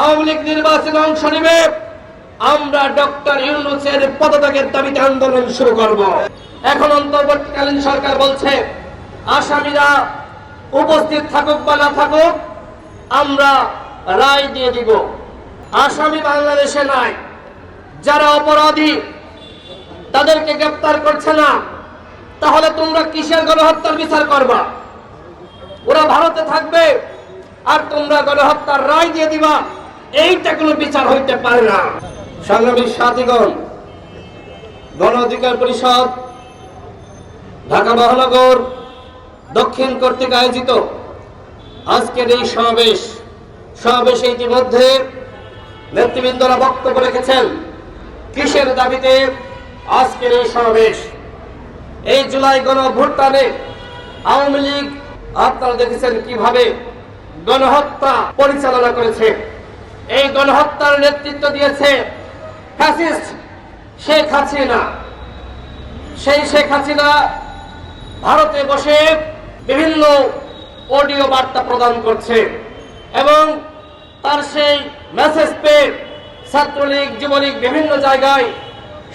আওয়ামী লীগ নির্বাচনে অংশ নেবে, আমরা ডক্টর ইউনূসের পদত্যাগের দাবিতে আন্দোলন শুরু করব। এখন অন্তর্বর্তীকালীন সরকার বলছে আসামিরা উপস্থিত থাকুক বা না থাকুক আমরা রায় দিয়ে দিব। আসামি বাংলাদেশে নাই, যারা অপরাধী তাদেরকে গ্রেফতার করছে না, তাহলে তোমরা কিসের গণহত্যার বিচার করবা? ওরা ভারতে থাকবে আর তোমরা গণহত্যার রায় দিয়ে দিবা, এইটা কোনো বিচার হইতে পারে না। সংগ্রামী সাথীগণ, গণ অধিকার পরিষদ ঢাকা মহানগর দক্ষিণ কর্তৃক আয়োজিত আজকের এই সমাবেশে ইতিমধ্যে নেতৃবৃন্দরা বক্তব্য রেখেছেন। কিসের দাবিতে আজকের এই সমাবেশ? এই জুলাই গণ অভ্যুত্থানে আওয়ামী লীগ আপনারা দেখেছেন কিভাবে গণহত্যা পরিচালনা করেছে। এই গণহত্যার নেতৃত্ব দিয়েছে ফ্যাসিস্ট শেখ হাসিনা। সেই শেখ হাসিনা ভারতে বসে বিভিন্ন অডিও বার্তা প্রদান করছে এবং তার সেই মেসেজ পেয়ে ছাত্রলীগ যুবলীগ বিভিন্ন জায়গায়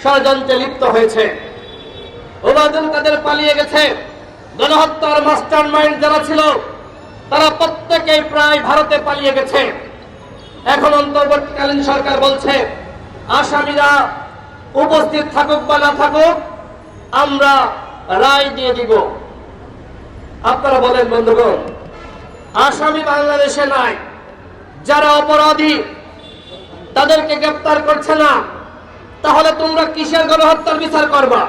ষড়যন্ত্রে লিপ্ত হয়েছে। ওবায়দুল কাদের পালিয়ে গেছে। গণহত্যার মাস্টার মাইন্ড যারা ছিল তারা প্রত্যেকেই প্রায় ভারতে পালিয়ে গেছে। এখন অন্তর্বর্তীকালীন সরকার বলছে আসামিরা উপস্থিত থাকুক বা না থাকুক আমরা রায় দিয়ে দিব। আপনারা বলেন বন্ধুগণ, আসামি বাংলাদেশে নাই, যারা অপরাধী তাদেরকে গ্রেফতার করছে না, তাহলে তোমরা কিসের গণহত্যার বিচার করবা?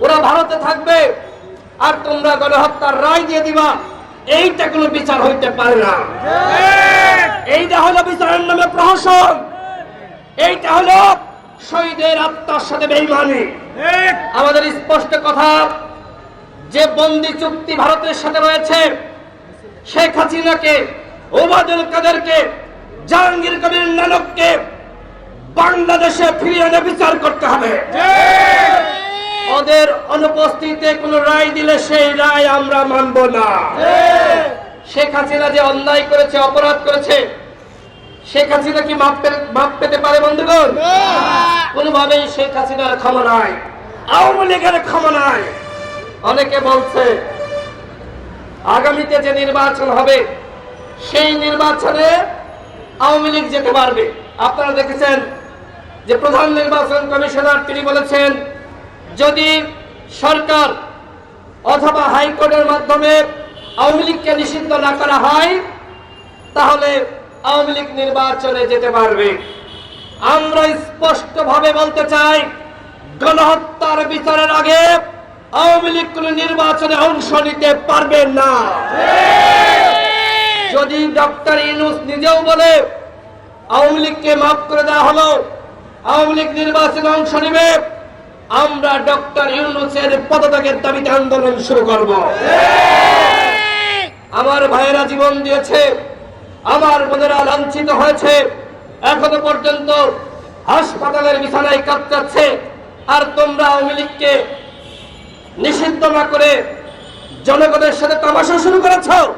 ওরা ভারতে থাকবে আর তোমরা গণহত্যার রায় দিয়ে দিবা, এইটা কোনো বিচার হইতে পারে না। এইটা হলো বিচারের নামে প্রহসন, এইটা হলো শহীদের আত্মার সাথে বেঈমানি। আমাদের স্পষ্ট কথা, যে বন্দি চুক্তি ভারতের সাথে রয়েছে, শেখ হাসিনাকে, ওবায়দুল কাদেরকে, জাহাঙ্গীর কবির নানককে বাংলাদেশে ফিরিয়ে এনে বিচার করতে হবে। ওদের অনুপস্থিতিতে কোন রায় দিলে সেই রায় আমরা মানব না। শেখ হাসিনা যে অন্যায় করেছে, অপরাধ করেছে, শেখ হাসিনা কি মাপ পেতে পারে বন্ধুগণ? কোনোভাবেই শেখ হাসিনার ক্ষমা নাই, আওয়ামী লীগের ক্ষমা নাই। অনেকে বলছে আগামীতে যে নির্বাচন হবে সেই নির্বাচনে আওয়ামী লীগ যেতে পারবে। আপনারা দেখেছেন যে প্রধান নির্বাচন কমিশনার তিনি বলেছেন যদি সরকার অথবা হাইকোর্টের মাধ্যমে আওয়ামী লীগকে নিষিদ্ধ না করা হয় তাহলে আওয়ামী লীগ নির্বাচনে যেতে পারবে। আমরা স্পষ্টভাবে বলতে চাই, গণহত্যার বিচারের আগে আওয়ামী লীগ কোন নির্বাচনে অংশ নিতে পারবে না। যদি ডক্টর ইউনূস নিজেও বলে আওয়ামী লীগকে মাফ করে দেওয়া হলো, আওয়ামী লীগ নির্বাচনে অংশ নেবে, আমরা ডক্টর ইউনূসের পদত্যাগের দাবিতে আন্দোলন শুরু করব। আমার ভাইয়েরা জীবন দিয়েছে, আমার বোনেরা লাঞ্ছিত হয়েছে, এখনো পর্যন্ত হাসপাতালের বিছানায় কাতরাচ্ছে, আর তোমরা আওয়ামী লীগকে নিষিদ্ধ না করে জনগণের সাথে তামাশা শুরু করেছ।